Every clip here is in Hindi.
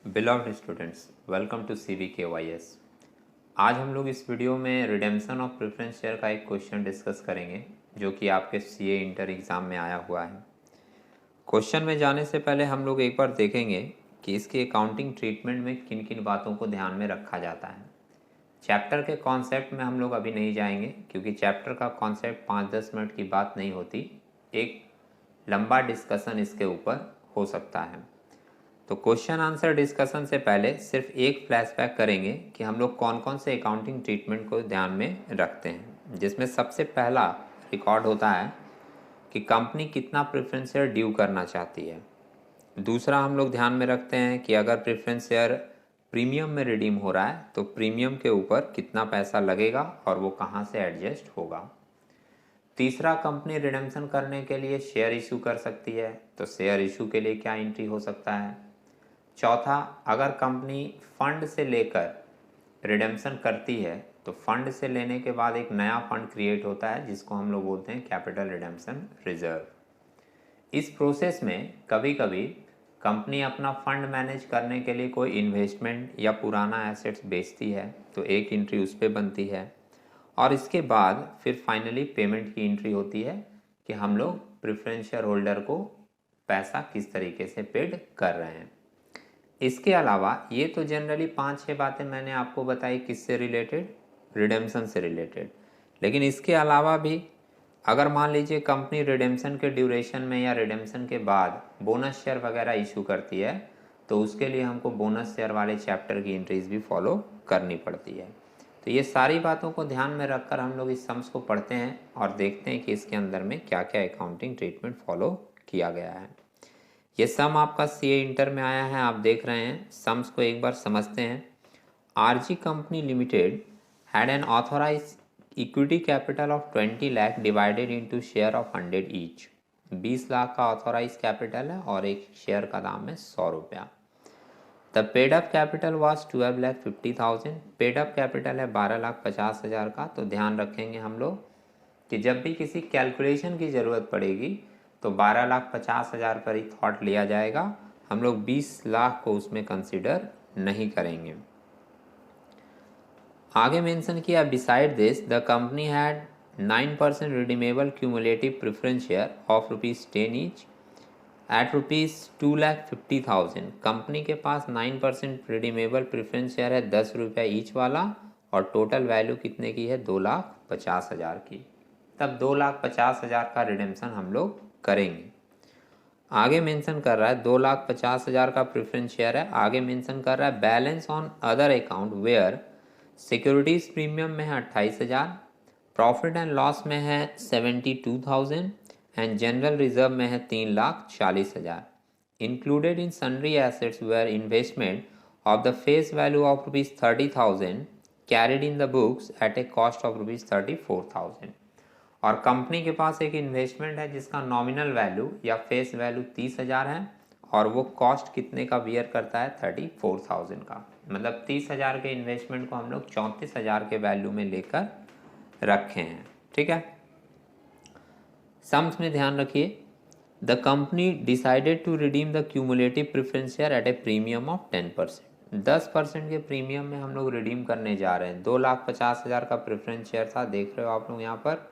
Beloved students, welcome to CVKYS। आज हम लोग इस वीडियो में रिडेम्पशन ऑफ प्रेफरेंस शेयर का एक क्वेश्चन डिस्कस करेंगे जो कि आपके CA इंटर एग्ज़ाम में आया हुआ है। क्वेश्चन में जाने से पहले हम लोग एक बार देखेंगे कि इसके अकाउंटिंग ट्रीटमेंट में किन किन बातों को ध्यान में रखा जाता है। चैप्टर के कॉन्सेप्ट में हम लोग अभी नहीं जाएंगे क्योंकि चैप्टर का कॉन्सेप्ट 5-10 मिनट की बात नहीं होती, एक लंबा डिस्कशन इसके ऊपर हो सकता है। तो क्वेश्चन आंसर डिस्कशन से पहले सिर्फ एक फ्लैशबैक करेंगे कि हम लोग कौन कौन से अकाउंटिंग ट्रीटमेंट को ध्यान में रखते हैं, जिसमें सबसे पहला रिकॉर्ड होता है कि कंपनी कितना प्रेफरेंस शेयर ड्यू करना चाहती है। दूसरा हम लोग ध्यान में रखते हैं कि अगर प्रेफरेंस शेयर प्रीमियम में रिडीम हो रहा है तो प्रीमियम के ऊपर कितना पैसा लगेगा और वो कहाँ से एडजस्ट होगा। तीसरा, कंपनी रिडेम्पशन करने के लिए शेयर इशू कर सकती है, तो शेयर इशू के लिए क्या एंट्री हो सकता है। चौथा, अगर कंपनी फंड से लेकर रिडेम्पशन करती है तो फंड से लेने के बाद एक नया फंड क्रिएट होता है जिसको हम लोग बोलते हैं कैपिटल रिडेम्पशन रिजर्व। इस प्रोसेस में कभी कभी कंपनी अपना फंड मैनेज करने के लिए कोई इन्वेस्टमेंट या पुराना एसेट्स बेचती है तो एक एंट्री उस पर बनती है, और इसके बाद फिर फाइनली पेमेंट की एंट्री होती है कि हम लोग प्रेफरेंस शेयर होल्डर को पैसा किस तरीके से पेड कर रहे हैं। इसके अलावा ये तो जनरली 5-6 बातें मैंने आपको बताई किससे रिलेटेड, रिडेम्पशन से रिलेटेड। लेकिन इसके अलावा भी अगर मान लीजिए कंपनी रिडेम्पशन के ड्यूरेशन में या रिडेम्पशन के बाद बोनस शेयर वगैरह इशू करती है तो उसके लिए हमको बोनस शेयर वाले चैप्टर की एंट्रीज भी फॉलो करनी पड़ती है। तो ये सारी बातों को ध्यान में रखकर हम लोग इस सम्स को पढ़ते हैं और देखते हैं कि इसके अंदर में क्या क्या अकाउंटिंग ट्रीटमेंट फॉलो किया गया है। ये सम आपका CA इंटर में आया है, आप देख रहे हैं। सम्स को एक बार समझते हैं। RG company limited had an authorise equity capital of 20 lakh divided into share of 100 each. 20 lakh का ऑथोराइज कैपिटल है और एक शेयर का दाम है 100 रुपया। The paid up capital was 12,50,000। Paid up capital है 12,50,000 का। तो ध्यान रखेंगे हम लोग कि जब भी किसी कैलकुलेशन की ज़रूरत पड़ेगी तो 12,50,000 पर ही थॉट लिया जाएगा, हम लोग 20 लाख को उसमें कंसिडर नहीं करेंगे। आगे मेंशन किया, beside this the company had 9% redeemable cumulative preference share of ₹10 each eight ₹2,50,000। Company के पास 9% रिडीमेबल प्रेफरेंस शेयर है 10 रुपया ईच वाला, और टोटल वैल्यू कितने की है, 2,50,000 की। तब 2,50,000 का रिडेम्पशन हम लोग करेंगे। आगे मेंशन कर रहा है 2,50,000 का प्रेफरेंस शेयर है। आगे मेंशन कर रहा है balance on other account were securities premium में है 28,000, प्रॉफिट एंड लॉस में है 72,000 एंड जनरल रिजर्व में है 3,40,000। Included in sundry assets were investment of the face value of ₹30,000 carried in the books at a cost of ₹34,000। और कंपनी के पास एक इन्वेस्टमेंट है जिसका नॉमिनल वैल्यू या फेस वैल्यू 30,000 है और वो कॉस्ट कितने का बियर करता है, 34,000 का। मतलब 30,000 के इन्वेस्टमेंट को हम लोग 34,000 के वैल्यू में लेकर रखे हैं। ठीक है। सम्स में ध्यान रखिए, the company decided to redeem the cumulative preference share at a premium of 10%। 10% के प्रीमियम में हम लोग रिडीम करने जा रहे हैं। 2,50,000 का प्रेफरेंस शेयर था, देख रहे हो आप लोग यहाँ पर।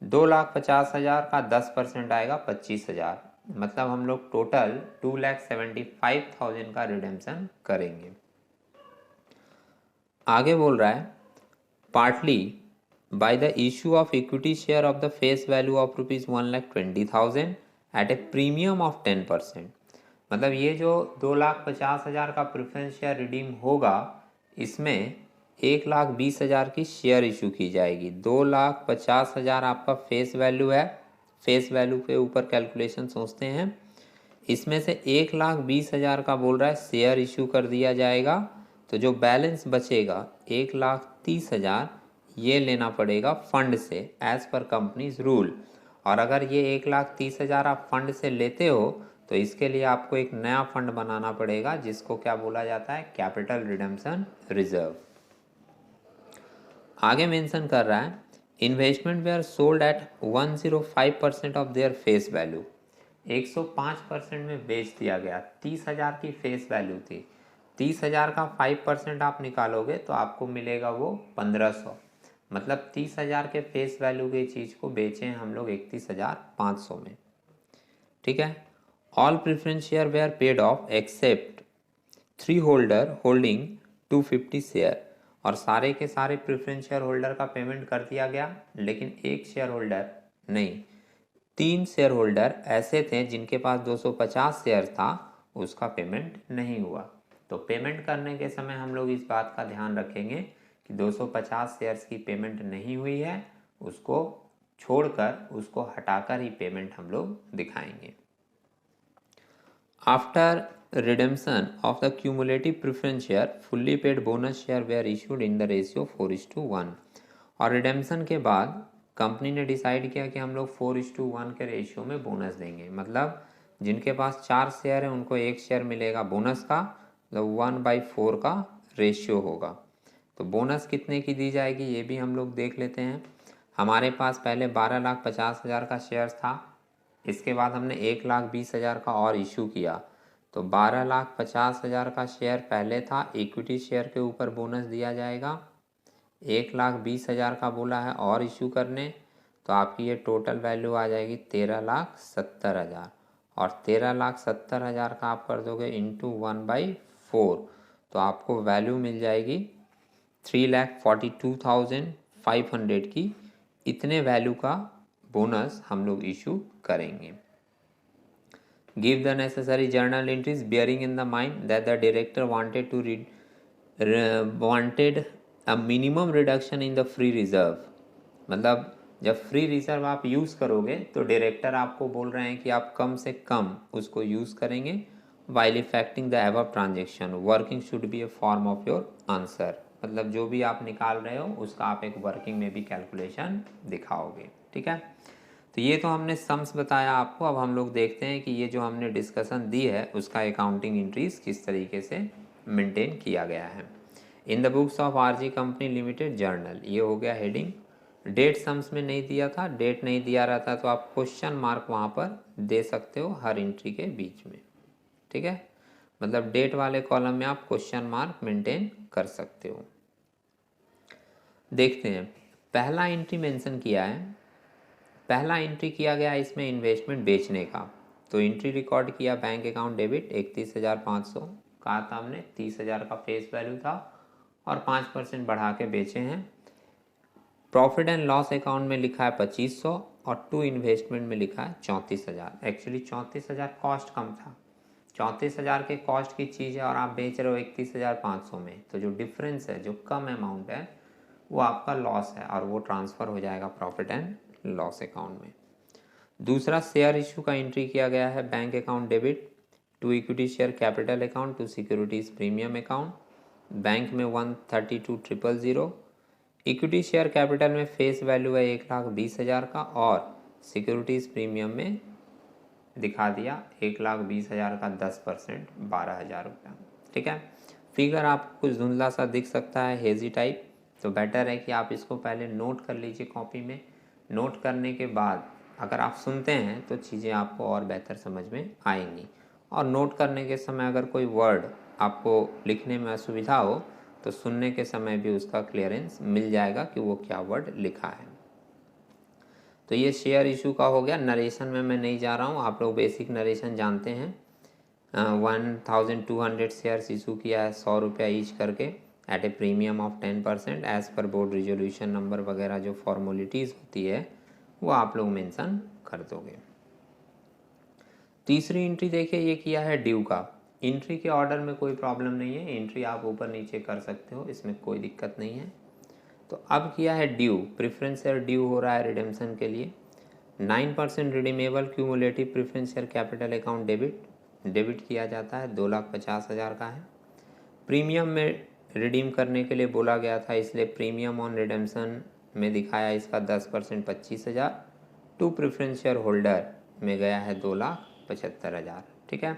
2,50,000 का 10% आएगा 25,000, मतलब हम लोग टोटल 2,75,000 का रिडेम्पशन करेंगे। आगे बोल रहा है partly by the issue of equity share of the face value of ₹1,20,000 at a premium of 10%। मतलब ये जो 2,50,000 का प्रेफरेंस शेयर रिडीम होगा, इसमें 1,20,000 की शेयर इशू की जाएगी। 2,50,000 आपका फेस वैल्यू है, फेस वैल्यू के ऊपर कैलकुलेशन सोचते हैं। इसमें से 1,20,000 का बोल रहा है शेयर इशू कर दिया जाएगा, तो जो बैलेंस बचेगा 1,30,000 ये लेना पड़ेगा फंड से एज पर कंपनीज रूल। और अगर ये 1,30,000 आप फंड से लेते हो तो इसके लिए आपको एक नया फंड बनाना पड़ेगा जिसको क्या बोला जाता है, कैपिटल रिडेम्पशन रिजर्व। आगे मेंशन कर रहा है investment were sold at 105% of their face value. 105% में बेच दिया गया। 30,000 की फेस वैल्यू थी, 30,000 का 5% आप निकालोगे तो आपको मिलेगा वो 1500। मतलब 30,000 के फेस वैल्यू की चीज़ को बेचे हैं हम लोग 31,500 में। ठीक है। All preference share were paid off except 3 holder holding 250 share. और सारे के सारे प्रेफरेंस शेयर होल्डर का पेमेंट कर दिया गया, लेकिन एक शेयर होल्डर नहीं, 3 शेयर होल्डर ऐसे थे जिनके पास 250 शेयर था, उसका पेमेंट नहीं हुआ। तो पेमेंट करने के समय हम लोग इस बात का ध्यान रखेंगे कि 250 शेयर्स की पेमेंट नहीं हुई है, उसको छोड़कर, उसको हटाकर ही पेमेंट हम लोग दिखाएंगे। After redemption of the cumulative preference share, fully paid bonus share were issued in the ratio 4:1। और रिडेम्पशन के बाद कंपनी ने डिसाइड किया कि हम लोग 4:1 के रेशियो में बोनस देंगे। मतलब जिनके पास 4 शेयर है उनको 1 शेयर मिलेगा बोनस का, तो 1/4 का रेशियो होगा। तो बोनस कितने की दी जाएगी ये भी हम लोग देख लेते हैं। हमारे पास पहले 12,50,000 का शेयर था, इसके बाद हमने 1,20,000 का और इशू किया, तो 12,50,000 का शेयर पहले था, इक्विटी शेयर के ऊपर बोनस दिया जाएगा। 1,20,000 का बोला है और इशू करने, तो आपकी ये टोटल वैल्यू आ जाएगी 13,70,000। और 13,70,000 का आप कर दोगे इंटू 1/4, तो आपको वैल्यू मिल जाएगी 3,42,500 की। इतने वैल्यू का बोनस हम लोग इशू करेंगे। Give the necessary journal entries bearing in the mind that the director wanted a minimum reduction in the free reserve। मतलब जब फ्री रिजर्व आप यूज़ करोगे तो डायरेक्टर आपको बोल रहे हैं कि आप कम से कम उसको यूज़ करेंगे। while effecting the above transaction working should be a form of your answer। मतलब जो भी आप निकाल रहे हो उसका आप एक वर्किंग में भी कैलकुलेशन दिखाओगे। ठीक है। तो ये तो हमने सम्स बताया आपको। अब हम लोग देखते हैं कि ये जो हमने डिस्कशन दी है उसका अकाउंटिंग एंट्रीज किस तरीके से मेंटेन किया गया है। In the books of RG company limited journal, ये हो गया हेडिंग। डेट सम्स में नहीं दिया था, डेट नहीं दिया रहता तो आप क्वेश्चन मार्क वहाँ पर दे सकते हो हर एंट्री के बीच में। ठीक है। मतलब डेट वाले कॉलम में आप क्वेश्चन मार्क मेंटेन कर सकते हो। देखते हैं, पहला एंट्री मेंशन किया है, पहला एंट्री किया गया इसमें इन्वेस्टमेंट बेचने का। तो एंट्री रिकॉर्ड किया बैंक अकाउंट डेबिट 31,500, कहा था हमने 30,000 का फेस वैल्यू था और 5% बढ़ा के बेचे हैं। प्रॉफिट एंड लॉस अकाउंट में लिखा है 2500 और टू इन्वेस्टमेंट में लिखा है 34,000। एक्चुअली 34,000 कॉस्ट कम था, 34,000 के कॉस्ट की चीज़ है और आप बेच रहे हो 31,500 में, तो जो डिफरेंस है, जो कम अमाउंट है, वो आपका लॉस है और वो ट्रांसफ़र हो जाएगा प्रॉफिट एंड लॉस अकाउंट में। दूसरा शेयर इशू का एंट्री किया गया है bank account debit to equity share capital account to securities premium account, bank में 132,000। इक्विटी शेयर कैपिटल में फेस वैल्यू है 1,20,000 का और सिक्योरिटीज प्रीमियम में दिखा दिया 1,20,000 का 10% 12,000 रुपया। ठीक है। फिगर आपको कुछ धुंधला सा दिख सकता है, हेजी टाइप, तो बेटर है कि आप इसको पहले नोट कर लीजिए कॉपी में। नोट करने के बाद अगर आप सुनते हैं तो चीज़ें आपको और बेहतर समझ में आएंगी। और नोट करने के समय अगर कोई वर्ड आपको लिखने में असुविधा हो तो सुनने के समय भी उसका क्लियरेंस मिल जाएगा कि वो क्या वर्ड लिखा है। तो ये शेयर इशू का हो गया। नरेशन में मैं नहीं जा रहा हूँ, आप लोग बेसिक नरेशन जानते हैं। 1,200 शेयर्स इशू किया है 100 रुपया ईच करके at a premium of 10% as per board resolution number वगैरह जो फॉर्मेलिटीज़ होती है वो आप लोग मेंशन कर दोगे। तीसरी एंट्री देखिए, ये किया है ड्यू का। एंट्री के ऑर्डर में कोई प्रॉब्लम नहीं है, एंट्री आप ऊपर नीचे कर सकते हो, इसमें कोई दिक्कत नहीं है। तो अब किया है ड्यू, प्रेफरेंस शेयर ड्यू हो रहा है रिडेम्पशन के लिए। 9% redeemable cumulative preference share capital account debit किया जाता है, 2,50,000 का है। प्रीमियम में रिडीम करने के लिए बोला गया था, इसलिए प्रीमियम ऑन रिडेम्पशन में दिखाया इसका 10% 25,000। टू प्रेफरेंस शेयर होल्डर में गया है 2,75,000। ठीक है।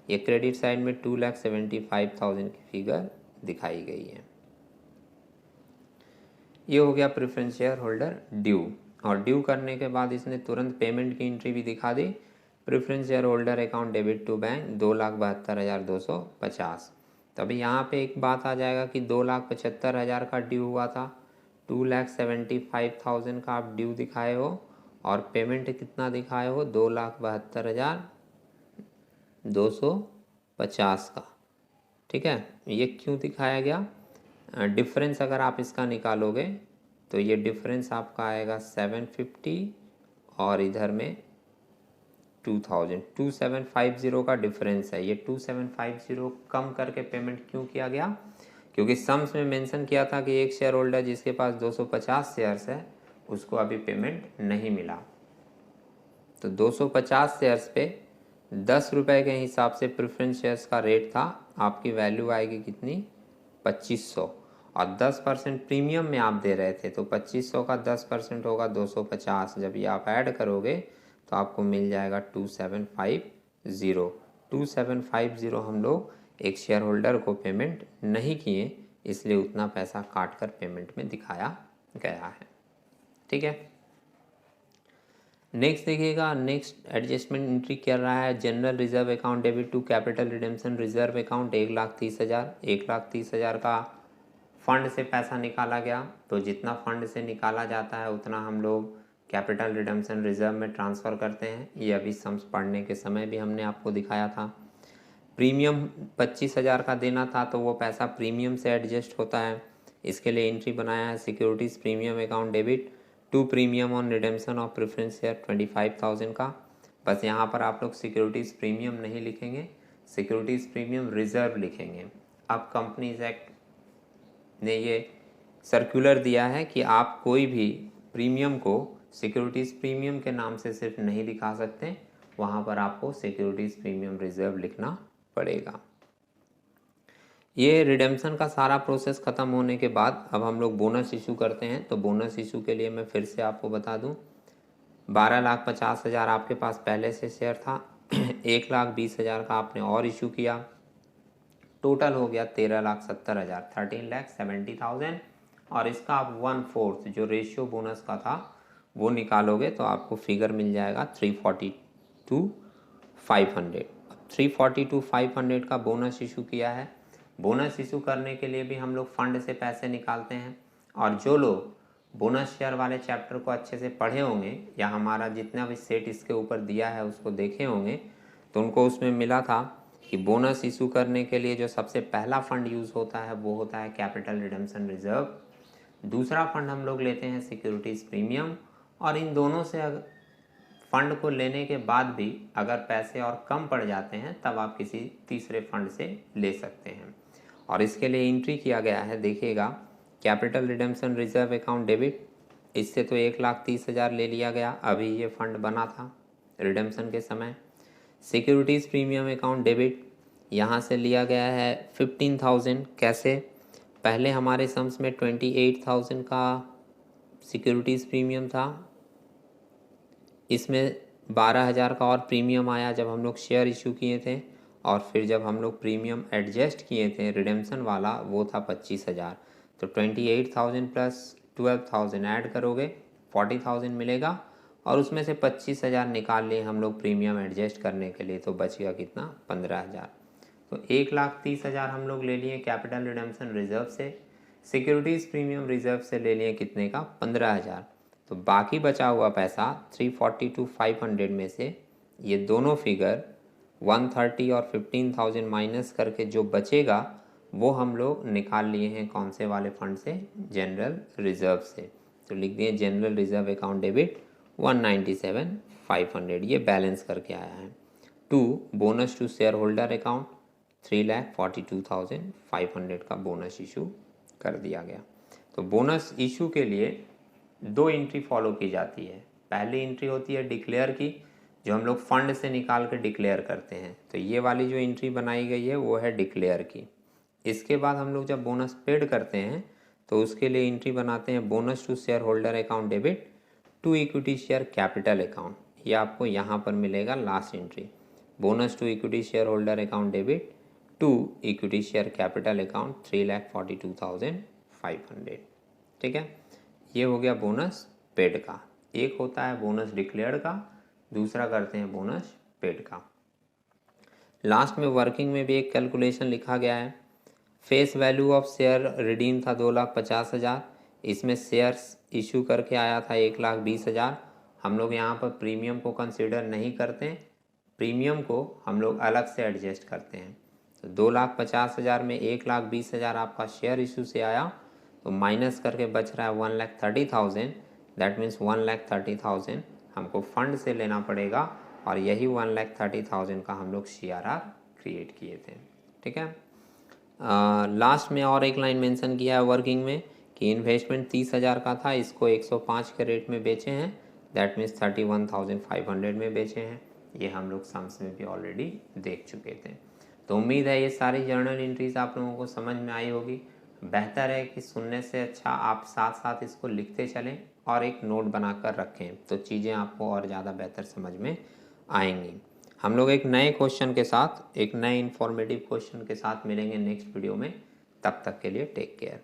ये क्रेडिट साइड में 2,75,000 की फिगर दिखाई गई है। ये हो गया प्रेफरेंस शेयर होल्डर ड्यू। और ड्यू करने के बाद इसने तुरंत पेमेंट की एंट्री भी दिखा दी। Preference share holder account debit to bank 2,72,250। तो अभी यहाँ पे एक बात आ जाएगा कि 2,75,000 का ड्यू हुआ था, 2,75,000 का आप ड्यू दिखाए हो और पेमेंट कितना दिखाए हो, 2,72,250 का। ठीक है, ये क्यों दिखाया गया? डिफरेंस अगर आप इसका निकालोगे तो ये डिफरेंस आपका आएगा 750 और इधर में 2000, 2750 का डिफरेंस है। ये 2750 कम करके पेमेंट क्यों किया गया? क्योंकि सम्स में मेंशन किया था कि एक शेयर होल्डर जिसके पास 250 शेयर्स है उसको अभी पेमेंट नहीं मिला। तो 250 शेयर्स पे 10 रुपये के हिसाब से प्रेफरेंस शेयर्स का रेट था, आपकी वैल्यू आएगी कितनी, 2500। और 10% प्रीमियम में आप दे रहे थे, तो 2500 का 10% होगा 250। जब ये आप ऐड करोगे तो आपको मिल जाएगा 2750। 2750 हम लोग एक शेयर होल्डर को पेमेंट नहीं किए, इसलिए उतना पैसा काट कर पेमेंट में दिखाया गया है। ठीक है, नेक्स्ट देखिएगा, नेक्स्ट एडजस्टमेंट एंट्री कर रहा है general reserve account debit to capital redemption reserve account 1,30,000। 1,30,000 का फंड से पैसा निकाला गया, तो जितना फंड से निकाला जाता है उतना हम लोग कैपिटल रिडेम्पशन रिजर्व में ट्रांसफ़र करते हैं। ये अभी सम्स पढ़ने के समय भी हमने आपको दिखाया था। प्रीमियम 25,000 का देना था, तो वो पैसा प्रीमियम से एडजस्ट होता है, इसके लिए एंट्री बनाया है securities premium account debit to premium on redemption of preference share 25,000 का। बस यहाँ पर आप लोग सिक्योरिटीज़ प्रीमियम नहीं लिखेंगे, सिक्योरिटीज़ प्रीमियम रिजर्व लिखेंगे। अब कंपनीज एक्ट ने ये सर्कुलर दिया है कि आप कोई भी प्रीमियम को सिक्योरिटीज़ प्रीमियम के नाम से सिर्फ नहीं दिखा सकते, वहाँ पर आपको सिक्योरिटीज़ प्रीमियम रिजर्व लिखना पड़ेगा। ये रिडेम्पशन का सारा प्रोसेस ख़त्म होने के बाद अब हम लोग बोनस इशू करते हैं। तो बोनस इशू के लिए मैं फिर से आपको बता दूं, 12,50,000 आपके पास पहले से शेयर था, 1,20,000 का आपने और इशू किया, टोटल हो गया 13,70,000, 13,70,000। और इसका आप 1/4 जो रेशियो बोनस का था वो निकालोगे तो आपको फिगर मिल जाएगा 342,500। 342,500 का बोनस इशू किया है। बोनस इशू करने के लिए भी हम लोग फंड से पैसे निकालते हैं, और जो लोग बोनस शेयर वाले चैप्टर को अच्छे से पढ़े होंगे या हमारा जितना भी सेट इसके ऊपर दिया है उसको देखे होंगे, तो उनको उसमें मिला था कि बोनस इशू करने के लिए जो सबसे पहला फंड यूज़ होता है वो होता है कैपिटल रिडेम्पशन रिजर्व। दूसरा फंड हम लोग लेते हैं सिक्योरिटीज़ प्रीमियम, और इन दोनों से फंड को लेने के बाद भी अगर पैसे और कम पड़ जाते हैं तब आप किसी तीसरे फंड से ले सकते हैं। और इसके लिए एंट्री किया गया है, देखिएगा, capital redemption reserve account debit, इससे तो 1,30,000 ले लिया गया, अभी ये फंड बना था रिडेम्पशन के समय। सिक्योरिटीज़ प्रीमियम अकाउंट डेबिट, यहाँ से लिया गया है 15,000। कैसे? पहले हमारे सम्स में 28,000 का सिक्योरिटीज़ प्रीमियम था, इसमें 12,000 का और प्रीमियम आया जब हम लोग शेयर इशू किए थे, और फिर जब हम लोग प्रीमियम एडजस्ट किए थे रिडेम्पशन वाला वो था 25,000। तो 28,000 प्लस 12,000 ऐड करोगे 40,000 मिलेगा, और उसमें से 25,000 निकाल लिए हम लोग प्रीमियम एडजस्ट करने के लिए, तो बच गया कितना, 15,000। तो 1,30,000 हम लोग ले लिए कैपिटल रिडेम्पशन रिजर्व से, सिक्योरिटीज़ प्रीमियम रिजर्व से ले लिए कितने का, 15,000। तो बाकी बचा हुआ पैसा 342,500 में से ये दोनों फिगर 130 और 15,000 माइनस करके जो बचेगा वो हम लोग निकाल लिए हैं कौन से वाले फंड से, जनरल रिजर्व से। तो लिख दिए जनरल रिजर्व अकाउंट डेबिट 197,500, ये बैलेंस करके आया है। To bonus to share holder account 3,42,500 का बोनस इशू कर दिया गया। तो बोनस इशू के लिए दो एंट्री फॉलो की जाती है। पहली एंट्री होती है डिक्लेयर की, जो हम लोग फंड से निकाल कर डिक्लेयर करते हैं, तो ये वाली जो एंट्री बनाई गई है वो है डिक्लेयर की। इसके बाद हम लोग जब बोनस पेड करते हैं तो उसके लिए एंट्री बनाते हैं bonus to share holder account debit to equity share capital account. ये आपको यहाँ पर मिलेगा last entry, bonus to equity share holder account debit to equity share capital account 3,42,500। ठीक है, ये हो गया बोनस पेड का। एक होता है बोनस डिक्लेयर्ड का, दूसरा करते हैं बोनस पेड का। लास्ट में वर्किंग में भी एक कैलकुलेशन लिखा गया है, face value of share redeem था 2,50,000, इसमें शेयर्स इशू करके आया था 1,20,000। हम लोग यहाँ पर प्रीमियम को कंसिडर नहीं करते, प्रीमियम को हम लोग अलग से एडजस्ट करते हैं। तो 2,50,000 में 1,20,000 आपका शेयर इशू से आया, तो माइनस करके बच रहा है 1,30,000। दैट मीन्स 1,30,000 हमको फंड से लेना पड़ेगा, और यही 1,30,000 का हम लोग CRR क्रिएट किए थे। ठीक है। लास्ट में और एक लाइन मेंशन किया है वर्किंग में कि इन्वेस्टमेंट 30,000 का था, इसको 105 के रेट में बेचे हैं, दैट मीन्स 31,500 में बेचे हैं। ये हम लोग सम्स में भी ऑलरेडी देख चुके थे। तो उम्मीद है ये सारी जर्नल एंट्रीज आप लोगों को समझ में आई होगी। बेहतर है कि सुनने से अच्छा आप साथ साथ इसको लिखते चलें और एक नोट बनाकर रखें, तो चीज़ें आपको और ज़्यादा बेहतर समझ में आएंगी। हम लोग एक नए क्वेश्चन के साथ, एक नए इन्फॉर्मेटिव क्वेश्चन के साथ मिलेंगे नेक्स्ट वीडियो में। तब तक के लिए टेक केयर।